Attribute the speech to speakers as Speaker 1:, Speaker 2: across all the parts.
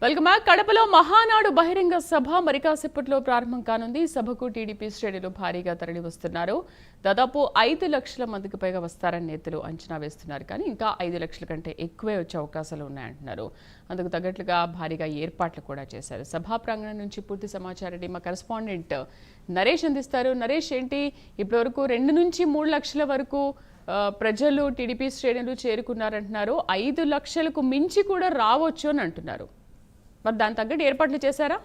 Speaker 1: Welcome back. కడపలో మహానాడు బహిరంగ సభ మరి కాసేపట్లో ప్రారంభం కానుంది. సభకు టీడీపీ శ్రేణులు భారీగా తరలి వస్తున్నారు. దాదాపు 5 లక్షల మందికి పైగా వస్తారని నేతలు అంచనా వేస్తున్నారు. కానీ ఇంకా 5 లక్షల కంటే ఎక్కువే వచ్చే అవకాశాలు ఉన్నాయంటున్నారు. అందుకు తగ్గట్లుగా భారీగా ఏర్పాట్లు కూడా చేశారు. సభా ప్రాంగణం నుంచి పూర్తి సమాచారాన్ని మా కరెస్పాండెంట్ నరేష్ అందిస్తారు. నరేష్, ఏంటి ఇప్పటివరకు 2 నుంచి 3 లక్షల వరకు ప్రజలు టీడీపీ శ్రేణులు చేరుకున్నారంటున్నారు. 5 లక్షలకు మించి కూడా రావచ్చు అని అంటున్నారు. మరి దాని తగ్గట్టు ఏర్పాట్లు చేశారా?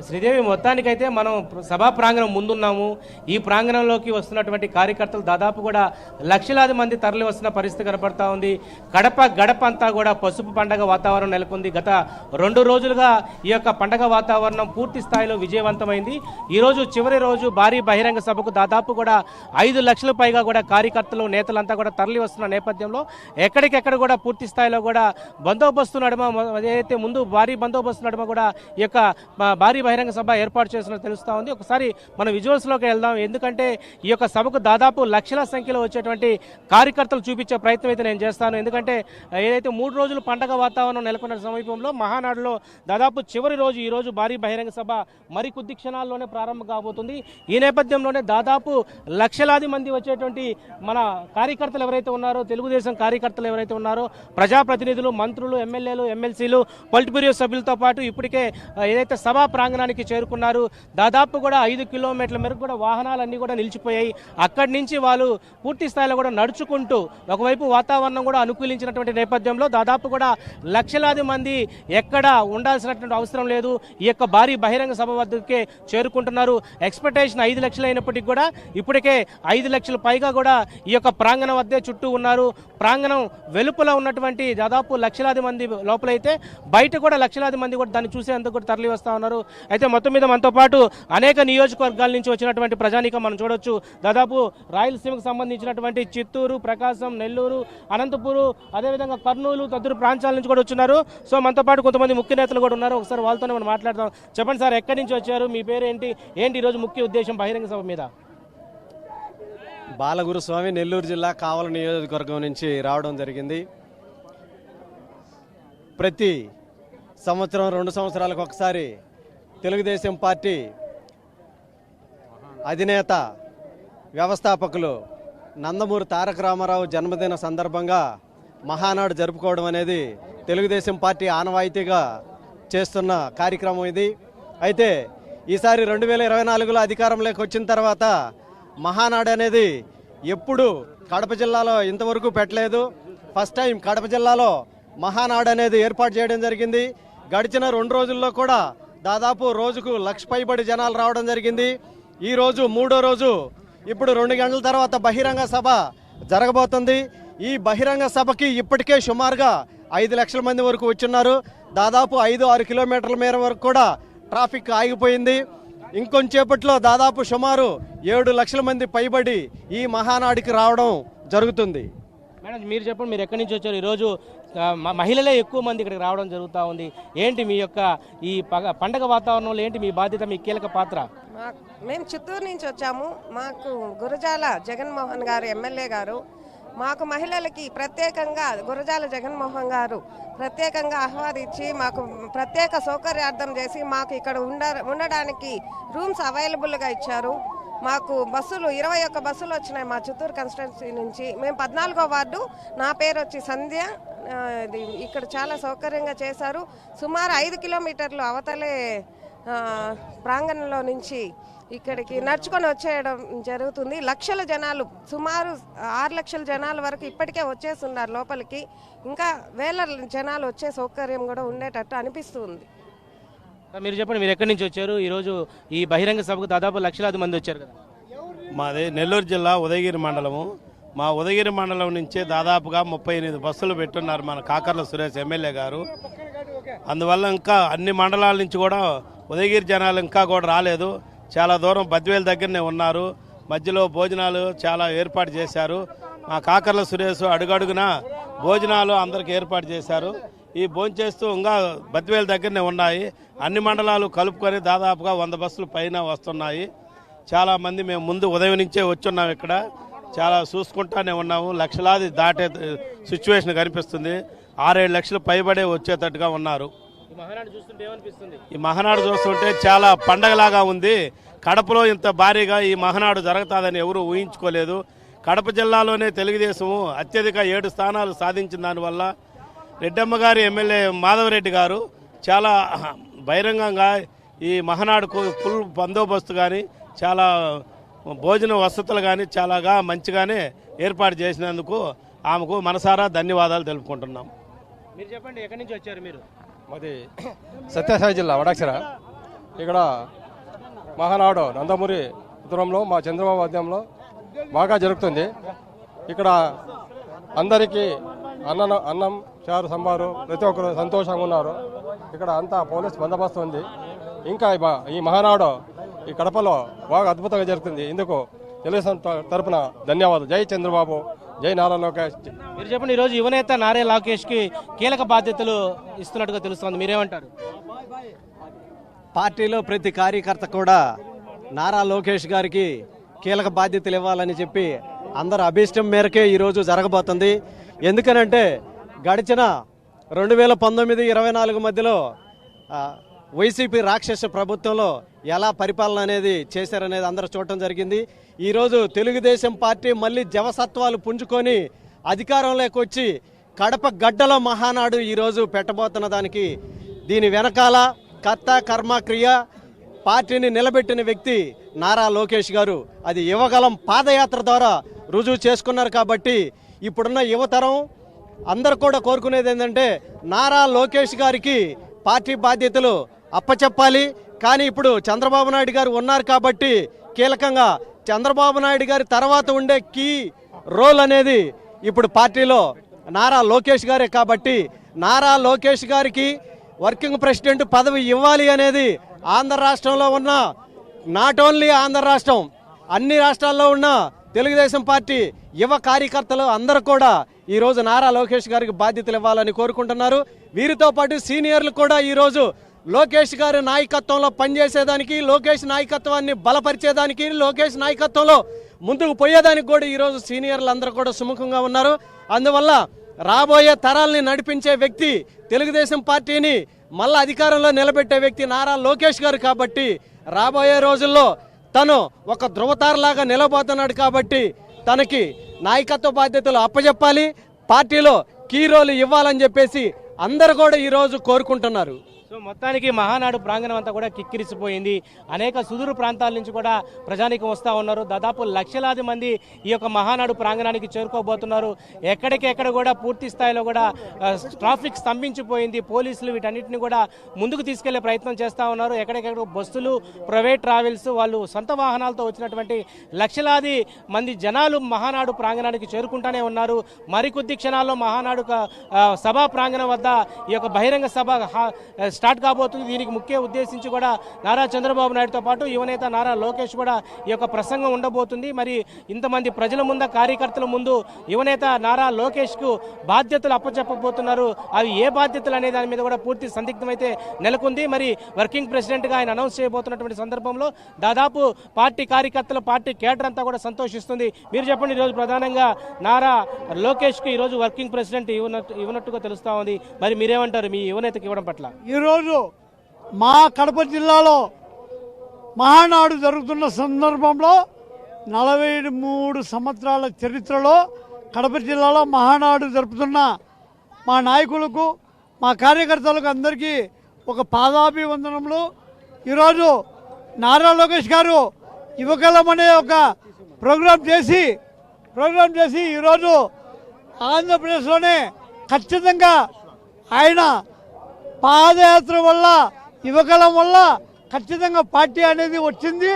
Speaker 2: శ్రీదేవి, మొత్తానికైతే మనం సభా ప్రాంగణం ముందున్నాము. ఈ ప్రాంగణంలోకి వస్తున్నటువంటి కార్యకర్తలు దాదాపు కూడా లక్షలాది మంది తరలి వస్తున్న పరిస్థితి కనపడతా ఉంది. గడప అంతా కూడా పసుపు పండగ వాతావరణం నెలకొంది. గత 2 రోజులుగా ఈ యొక్క పండగ వాతావరణం పూర్తి స్థాయిలో విజయవంతమైంది. ఈరోజు చివరి రోజు భారీ బహిరంగ సభకు దాదాపు కూడా 5 లక్షల పైగా కూడా కార్యకర్తలు నేతలంతా కూడా తరలి వస్తున్న నేపథ్యంలో ఎక్కడికెక్కడ కూడా పూర్తి స్థాయిలో కూడా బందోబస్తు నడుమ, ఏదైతే ముందు భారీ బందోబస్తు నడుమ కూడా ఈ యొక్క భారీ బహిరంగ సభ ఏర్పాటు చేసినట్టు తెలుస్తూ ఉంది. ఒకసారి మన విజువల్స్లోకి వెళ్దాం. ఎందుకంటే ఈ యొక్క సభకు దాదాపు లక్షల సంఖ్యలో వచ్చేటువంటి కార్యకర్తలు చూపించే ప్రయత్నం అయితే నేను చేస్తాను. ఎందుకంటే ఏదైతే 3 రోజులు పండగ వాతావరణం నెలకొన్న సమీపంలో మహానాడులో దాదాపు చివరి రోజు ఈ రోజు భారీ బహిరంగ సభ మరి కొద్ది క్షణాల్లోనే ప్రారంభం కాబోతుంది. ఈ నేపథ్యంలోనే దాదాపు లక్షలాది మంది వచ్చేటువంటి మన కార్యకర్తలు ఎవరైతే ఉన్నారో, తెలుగుదేశం కార్యకర్తలు ఎవరైతే ఉన్నారో, ప్రజాప్రతినిధులు, మంత్రులు, ఎమ్మెల్యేలు, ఎమ్మెల్సీలు, పొలిట్ బ్యూరో సభ్యులతో పాటు ఇప్పటికే ఏదైతే సభా ప్రాంగణానికి చేరుకున్నారు. దాదాపు కూడా 5 కిలోమీటర్ల మేరకు కూడా వాహనాలన్నీ కూడా నిలిచిపోయాయి. అక్కడి నుంచి వాళ్ళు పూర్తి స్థాయిలో కూడా నడుచుకుంటూ, ఒకవైపు వాతావరణం కూడా అనుకూలించినటువంటి నేపథ్యంలో దాదాపు కూడా లక్షలాది మంది ఎక్కడ ఉండాల్సినటువంటి అవసరం లేదు, ఈ యొక్క భారీ బహిరంగ సభ వద్దకే చేరుకుంటున్నారు. ఎక్స్పెక్టేషన్ 5 లక్షలు అయినప్పటికీ కూడా ఇప్పటికే 5 లక్షల పైగా కూడా ఈ యొక్క ప్రాంగణం వద్దే చుట్టూ ఉన్నారు. ప్రాంగణం వెలుపల ఉన్నటువంటి దాదాపు లక్షలాది మంది లోపలైతే బయట కూడా లక్షలాది మంది కూడా దాన్ని చూసేందుకు కూడా తరలి వస్తూ ఉన్నారు. అయితే మొత్తం మీద మనతో పాటు అనేక నియోజకవర్గాల నుంచి వచ్చినటువంటి ప్రజానీకం మనం చూడొచ్చు. దాదాపు రాయలసీమకు సంబంధించినటువంటి చిత్తూరు, ప్రకాశం, నెల్లూరు, అనంతపురం, అదేవిధంగా కర్నూలు తదితర ప్రాంతాల నుంచి కూడా వచ్చున్నారు. సో మనతో పాటు కొంతమంది ముఖ్య నేతలు కూడా ఉన్నారు. ఒకసారి వాళ్ళతోనే మనం మాట్లాడదాం. చెప్పండి సార్, ఎక్కడి నుంచి వచ్చారు, మీ పేరు ఏంటి ఈరోజు ముఖ్య ఉద్దేశం బహిరంగ సభ మీద?
Speaker 3: బాలగురుస్వామి, నెల్లూరు జిల్లా కావలి నియోజకవర్గం నుంచి రావడం జరిగింది. ప్రతి సంవత్సరం 2 సంవత్సరాలకు ఒకసారి తెలుగుదేశం పార్టీ అధినేత వ్యవస్థాపకులు నందమూరి తారక రామారావు జన్మదిన సందర్భంగా మహానాడు జరుపుకోవడం అనేది తెలుగుదేశం పార్టీ ఆనవాయితీగా చేస్తున్న కార్యక్రమం ఇది. అయితే ఈసారి 2024లో అధికారంలోకి వచ్చిన తర్వాత మహానాడు అనేది ఎప్పుడు కడప జిల్లాలో ఇంతవరకు పెట్టలేదు. ఫస్ట్ టైం కడప జిల్లాలో మహానాడు అనేది ఏర్పాటు చేయడం జరిగింది. గడిచిన 2 రోజుల్లో కూడా దాదాపు రోజుకు 1,00,000 పైబడి జనాలు రావడం జరిగింది. ఈ రోజు 3వ రోజు, ఇప్పుడు 2 గంటల తర్వాత బహిరంగ సభ జరగబోతుంది. ఈ బహిరంగ సభకి ఇప్పటికే సుమారుగా 5 లక్షల మంది వరకు వచ్చున్నారు. దాదాపు 5-6 కిలోమీటర్ల మేర వరకు కూడా ట్రాఫిక్ ఆగిపోయింది. ఇంకొంచేపట్లో దాదాపు సుమారు 7 లక్షల మంది పైబడి ఈ మహానాడికి రావడం జరుగుతుంది.
Speaker 2: మేడం, మీరు చెప్పండి, మీరు ఎక్కడి నుంచి వచ్చారు? ఈరోజు మహిళలే ఎక్కువ మంది ఇక్కడికి రావడం జరుగుతూ ఉంది. ఏంటి మీ యొక్క ఈ పండగ వాతావరణంలో ఏంటి మీ బాధ్యత, మీ కీలక పాత్ర?
Speaker 4: మేము చిత్తూరు నుంచి వచ్చాము. మాకు గురజాల జగన్మోహన్ గారు ఎమ్మెల్యే గారు మాకు మహిళలకి ప్రత్యేకంగా గురజాల జగన్మోహన్ గారు ప్రత్యేకంగా ఆహ్వానించి మాకు ప్రత్యేక సౌకర్యార్థం చేసి మాకు ఇక్కడ ఉండడానికి రూమ్స్ అవైలబుల్గా ఇచ్చారు. మాకు బస్సులు 21 బస్సులు వచ్చినాయి మా చిత్తూరు కాన్స్టిట్యున్సీ నుంచి. మేము 14వ వార్డు, నా పేరు వచ్చి సంధ్య. ఇక్కడ చాలా సౌకర్యంగా చేశారు. సుమారు 5 కిలోమీటర్లు అవతలే ప్రాంగణంలో నుంచి ఇక్కడికి నడుచుకొని వచ్చేయడం జరుగుతుంది. లక్షల జనాలు, సుమారు 6 లక్షల జనాల వరకు ఇప్పటికే వచ్చేస్తున్నారు లోపలికి. ఇంకా వేల జనాలు వచ్చే సౌకర్యం కూడా ఉండేటట్టు అనిపిస్తుంది.
Speaker 2: మీరు చెప్పండి, మీరు ఎక్కడి నుంచి వచ్చారు? ఈరోజు ఈ బహిరంగ సభకు దాదాపు లక్షలాది మంది వచ్చారు కదా.
Speaker 5: మాది నెల్లూరు జిల్లా ఉదయగిరి మండలము. మా ఉదయగిరి మండలం నుంచే దాదాపుగా 38 బస్సులు పెట్టున్నారు మన కాకర్ల సురేష్ ఎమ్మెల్యే గారు. అందువల్ల ఇంకా అన్ని మండలాల నుంచి కూడా ఉదయగిరి జనాలు ఇంకా కూడా రాలేదు. చాలా దూరం బద్వేలు దగ్గరనే ఉన్నారు. మధ్యలో భోజనాలు చాలా ఏర్పాటు చేశారు. మా కాకర్ల సురేష్ అడుగడుగున భోజనాలు అందరికి ఏర్పాటు చేశారు. ఈ భోంచేస్తూ ఇంకా బద్వేలు దగ్గరనే ఉన్నాయి. అన్ని మండలాలు కలుపుకొని దాదాపుగా 100 బస్సులు పైన వస్తున్నాయి. చాలామంది మేము ముందు ఉదయం నుంచే వచ్చున్నాం. ఇక్కడ చాలా చూసుకుంటానే ఉన్నాము. లక్షలాది దాటే సిచ్యువేషన్ కనిపిస్తుంది. 6-7 లక్షలు పైబడే వచ్చేటట్టుగా ఉన్నారు. ఈ మహానాడు చూస్తుంటే చాలా పండగలాగా ఉంది. కడపలో ఇంత భారీగా ఈ మహానాడు జరుగుతుందని ఎవరూ ఊహించుకోలేదు. కడప జిల్లాలోనే తెలుగుదేశము అత్యధిక 7 స్థానాలు సాధించిన దానివల్ల రెడ్డమ్మ గారి ఎమ్మెల్యే మాధవరెడ్డి గారు చాలా బహిరంగంగా ఈ మహానాడుకు ఫుల్ బందోబస్తు కానీ చాలా భోజన వసతులు కానీ చాలాగా మంచిగానే ఏర్పాటు చేసినందుకు ఆమెకు మనసారా ధన్యవాదాలు తెలుపుకుంటున్నాం.
Speaker 2: మీరు చెప్పండి, ఎక్కడి నుంచి వచ్చారు మీరు?
Speaker 6: మాది సత్యసాయి జిల్లా వడాక్షర. ఇక్కడ మహానాడు నందమూరి ఉత్తరంలో మా చంద్రబాబు ఆధ్వర్యంలో బాగా జరుగుతుంది. ఇక్కడ అందరికీ అన్నం చారు సంబారు ప్రతి ఒక్కరు సంతోషంగా ఉన్నారు. ఇక్కడ అంతా పోలీస్ బందోబస్తు ఉంది. ఇంకా ఈ మహానాడు ఈ కడపలో బాగా అద్భుతంగా జరుగుతుంది. ఇందుకు తెలుగుదేశం తరపున ధన్యవాదాలు. జై చంద్రబాబు, జై నారా లోకేష్.
Speaker 2: మీరు చెప్పండి, ఈరోజు యువనేత నారా లోకేష్కి కీలక బాధ్యతలు ఇస్తున్నట్టుగా తెలుస్తోంది, మీరేమంటారు?
Speaker 3: పార్టీలో ప్రతి కార్యకర్త కూడా నారా లోకేష్ గారికి కీలక బాధ్యతలు ఇవ్వాలని చెప్పి అందరు అభీష్టం మేరకే ఈరోజు జరగబోతుంది. ఎందుకనంటే గడిచిన 2019-24 మధ్యలో వైసీపీ రాక్షస ప్రభుత్వంలో ఎలా పరిపాలన అనేది చేశారనేది అందరూ చూడటం జరిగింది. ఈరోజు తెలుగుదేశం పార్టీ మళ్ళీ జవసత్వాలు పుంజుకొని అధికారంలోకి వచ్చి కడప గడ్డలో మహానాడు ఈరోజు పెట్టబోతున్న దానికి దీని వెనకాల కర్త కర్మ క్రియ పార్టీని నిలబెట్టిన వ్యక్తి నారా లోకేష్ గారు. అది యువగలం పాదయాత్ర ద్వారా రుజువు చేసుకున్నారు. కాబట్టి ఇప్పుడున్న యువతరం అందరూ కూడా కోరుకునేది ఏంటంటే నారా లోకేష్ గారికి పార్టీ బాధ్యతలు అప్పచెప్పాలి. కానీ ఇప్పుడు చంద్రబాబు నాయుడు గారు ఉన్నారు కాబట్టి కీలకంగా చంద్రబాబు నాయుడు గారి తర్వాత ఉండే కీ రోల్ అనేది ఇప్పుడు పార్టీలో నారా లోకేష్ గారే. కాబట్టి నారా లోకేష్ గారికి వర్కింగ్ ప్రెసిడెంట్ పదవి ఇవ్వాలి అనేది ఆంధ్ర రాష్ట్రంలో ఉన్న, నాట్ ఓన్లీ ఆంధ్ర రాష్ట్రం, అన్ని రాష్ట్రాల్లో ఉన్న తెలుగుదేశం పార్టీ యువ కార్యకర్తలు అందరూ కూడా ఈరోజు నారా లోకేష్ గారికి బాధ్యతలు ఇవ్వాలని కోరుకుంటున్నారు. వీరితో పాటు సీనియర్లు కూడా ఈరోజు లోకేష్ గారి నాయకత్వంలో పనిచేసేదానికి, లోకేష్ నాయకత్వాన్ని బలపరిచేదానికి, లోకేష్ నాయకత్వంలో ముందుకు పోయేదానికి కూడా ఈరోజు సీనియర్లు అందరూ కూడా సుముఖంగా ఉన్నారు. అందువల్ల రాబోయే తరాల్ని నడిపించే వ్యక్తి, తెలుగుదేశం పార్టీని మళ్ళా అధికారంలో నిలబెట్టే వ్యక్తి నారా లోకేష్ గారు. కాబట్టి రాబోయే రోజుల్లో తను ఒక ధృవతారలాగా నిలబోతున్నాడు. కాబట్టి తనకి నాయకత్వ బాధ్యతలు అప్పచెప్పాలి, పార్టీలో కీ రోల్ ఇవ్వాలని చెప్పేసి అందరూ కూడా ఈరోజు కోరుకుంటున్నారు.
Speaker 2: సో మొత్తానికి మహానాడు ప్రాంగణం అంతా కూడా కిక్కిరిసిపోయింది. అనేక సుదూర ప్రాంతాల నుంచి కూడా ప్రజానీకం వస్తూ ఉన్నారు. దాదాపు లక్షలాది మంది ఈ యొక్క మహానాడు ప్రాంగణానికి చేరుకోబోతున్నారు. ఎక్కడికెక్కడ కూడా పూర్తి స్థాయిలో కూడా ట్రాఫిక్ స్తంభించిపోయింది. పోలీసులు వీటన్నిటిని కూడా ముందుకు తీసుకెళ్లే ప్రయత్నం చేస్తూ ఉన్నారు. ఎక్కడికెక్కడ బస్సులు, ప్రైవేట్ ట్రావెల్స్, వాళ్ళు సొంత వాహనాలతో వచ్చినటువంటి లక్షలాది మంది జనాలు మహానాడు ప్రాంగణానికి చేరుకుంటూనే ఉన్నారు. మరికొద్ది క్షణాల్లో మహానాడు సభా ప్రాంగణం వద్ద ఈ యొక్క బహిరంగ సభ స్టార్ట్ కాబోతుంది. దీనికి ముఖ్య ఉద్దేశించి కూడా నారా చంద్రబాబు నాయుడుతో పాటు యువనేత నారా లోకేష్ కూడా ఈ యొక్క ప్రసంగం ఉండబోతుంది. మరి ఇంతమంది ప్రజల ముందు, కార్యకర్తల ముందు యువనేత నారా లోకేష్కు బాధ్యతలు అప్పచెప్పబోతున్నారు. అవి ఏ బాధ్యతలు అనే దాని మీద కూడా పూర్తి సందిగ్ధం అయితే నెలకొంది. మరి వర్కింగ్ ప్రెసిడెంట్గా ఆయన అనౌన్స్ చేయబోతున్నటువంటి సందర్భంలో దాదాపు పార్టీ కార్యకర్తలు, పార్టీ కేడర్ అంతా కూడా సంతోషిస్తుంది. మీరు చెప్పండి, ఈరోజు ప్రధానంగా నారా లోకేష్కి ఈరోజు వర్కింగ్ ప్రెసిడెంట్ ఇవ్వనట్టుగా తెలుస్తూ ఉంది. మరి మీరేమంటారు మీ యువనేతకి ఇవ్వడం పట్ల?
Speaker 7: ఈరోజు మా కడప జిల్లాలో మహానాడు జరుగుతున్న సందర్భంలో 43 సంవత్సరాల చరిత్రలో కడప జిల్లాలో మహానాడు జరుపుతున్న మా నాయకులకు, మా కార్యకర్తలకు అందరికీ ఒక పాదాభివందనములు. ఈరోజు నారా లోకేష్ గారు యువకలం అనే ఒక ప్రోగ్రాం చేసి ఈరోజు ఆంధ్రప్రదేశ్లోనే ఖచ్చితంగా ఆయన పాదయాత్ర వల్ల, యువకలం వల్ల ఖచ్చితంగా పార్టీ అనేది వచ్చింది.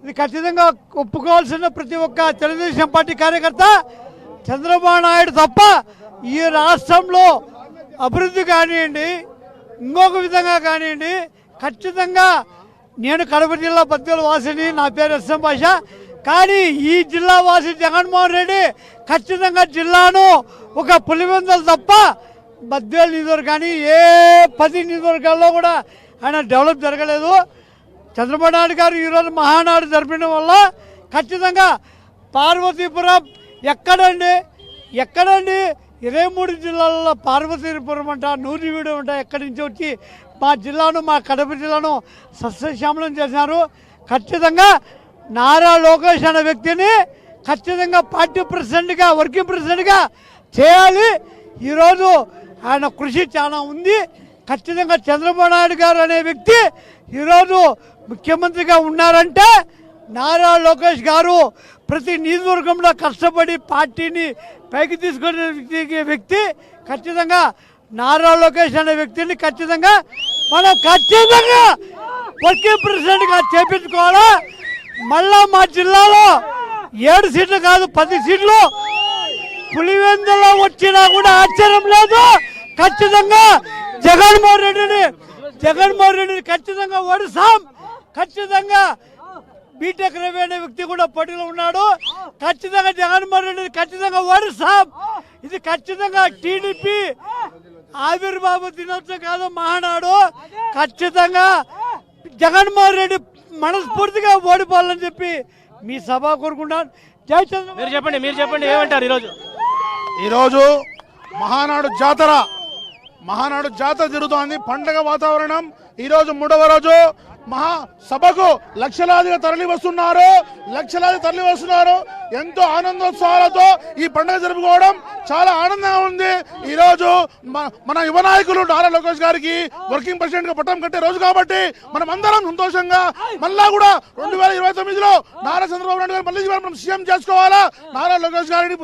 Speaker 7: ఇది ఖచ్చితంగా ఒప్పుకోవాల్సిన ప్రతి ఒక్క తెలుగుదేశం పార్టీ కార్యకర్త చంద్రబాబు నాయుడు తప్ప ఈ రాష్ట్రంలో అభివృద్ధి కానివ్వండి, ఇంకొక విధంగా కానివ్వండి, ఖచ్చితంగా నేను కడప జిల్లా బద్వేలు వాసిని, నా పేరు ఎస్ఎం భాష. కానీ ఈ జిల్లా వాసి జగన్మోహన్ రెడ్డి ఖచ్చితంగా జిల్లాను ఒక పులివెందులు తప్ప బద్వేలు నియోజకవర్గం కానీ ఏ 10 నియోజకవర్గాల్లో కూడా ఆయన డెవలప్ జరగలేదు. చంద్రబాబు నాయుడు గారు ఈరోజు మహానాడు జరిపిన వల్ల ఖచ్చితంగా పార్వతీపురం ఎక్కడండి 23 జిల్లాలలో పార్వతీపురం అంట, నూజివీడు అంట, ఎక్కడి నుంచి వచ్చి మా జిల్లాను, మా కడప జిల్లాను సస్యశ్యామలం చేశారు. ఖచ్చితంగా నారా లోకేష్ అనే వ్యక్తిని ఖచ్చితంగా పార్టీ ప్రెసిడెంట్గా, వర్కింగ్ ప్రెసిడెంట్గా చేయాలి. ఈరోజు ఆయన కృషి చాలా ఉంది. ఖచ్చితంగా చంద్రబాబు నాయుడు గారు అనే వ్యక్తి ఈరోజు ముఖ్యమంత్రిగా ఉన్నారంటే నారా లోకేష్ గారు ప్రతి నియోజకవర్గంలో కష్టపడి పార్టీని పైకి తీసుకునే వ్యక్తి. ఖచ్చితంగా నారా లోకేష్ అనే వ్యక్తిని ఖచ్చితంగా మనం వర్కింగ్ ప్రెసిడెంట్గా చేపించుకోవాలా. మళ్ళా మా జిల్లాలో 7 సీట్లు కాదు 10 సీట్లు పులివెందులో వచ్చినా కూడా ఆశ్చర్యం లేదు. ఖచ్చితంగా జగన్మోహన్ రెడ్డిని ఖచ్చితంగా ఓడిస్తాం. ఖచ్చితంగా బీటెక్ రవి అనే వ్యక్తి కూడా పోటీలో ఉన్నాడు. ఖచ్చితంగా జగన్మోహన్ రెడ్డిని ఖచ్చితంగా ఓడిస్తాం. ఇది ఖచ్చితంగా టీడీపీ ఆవిర్భావ దినోత్సవం కాదు, మహానాడు. ఖచ్చితంగా జగన్మోహన్ రెడ్డి మనస్ఫూర్తిగా ఓడిపోవాలని చెప్పి మీ సభ కోరుకుంటాను. జై చంద్రబాబు.
Speaker 2: మీరు చెప్పండి ఏమంటారు
Speaker 8: ఈరోజు మహానాడు జాతర జరుగుతోంది. పండగ వాతావరణం. ఈరోజు 3వ రోజు మహాసభకు లక్షలాది తరలి వస్తున్నారు. ఎంతో ఆనందోత్సవాలతో ఈ పండుగ జరుపుకోవడం చాలా ఆనందంగా ఉంది. ఈ రోజు మన యువ నాయకులు నారా లోకేష్ గారికి వర్కింగ్ ప్రెసిడెంట్ గా పట్టం కట్టే రోజు కాబట్టి మనం అందరం సంతోషంగా మళ్ళా కూడా 2029లో నారా చంద్రబాబు నాయుడు గారు మళ్ళీ మనం సీఎం చేసుకోవాలా. నారా లోకేష్ గారిని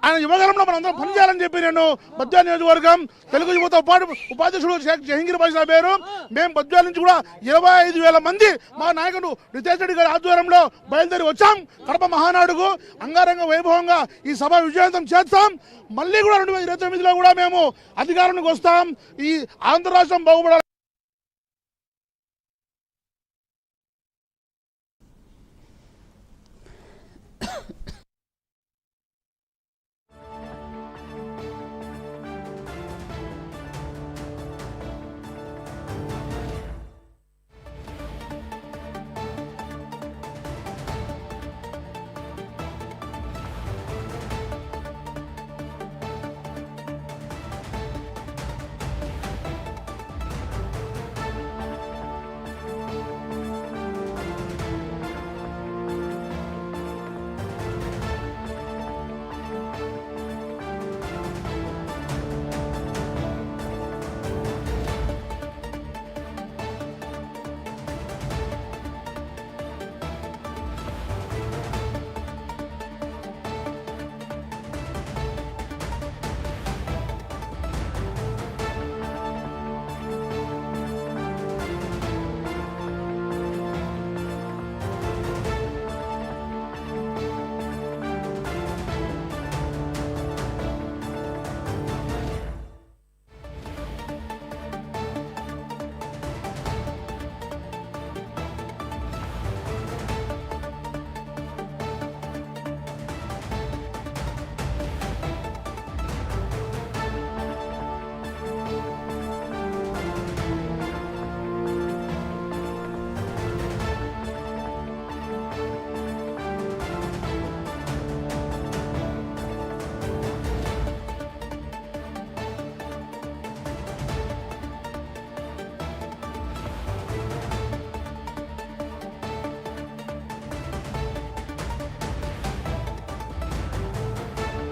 Speaker 8: ఆయన యువగలంలో మనం అందరం పనిచేయాలని చెప్పి నేను బద్వేల్ నియోజకవర్గం తెలుగు యువత ఉపాధ్యక్షుడు జహంగీర్ భాష నా పేరు. మేము బద్వేల్ నుంచి కూడా 25,000 మంది మా నాయకుడు రితేష్ రెడ్డి గారి ఆధ్వర్యంలో బయలుదేరి వచ్చాం. కడప మహానాడుకు అంగరంగ వైభవంగా ఈ సభ విజయవంతం చేస్తాం. మళ్ళీ కూడా 2029లో కూడా మేము అధికారానికి వస్తాం. ఈ ఆంధ్ర రాష్ట్రం బాగుపడాలి.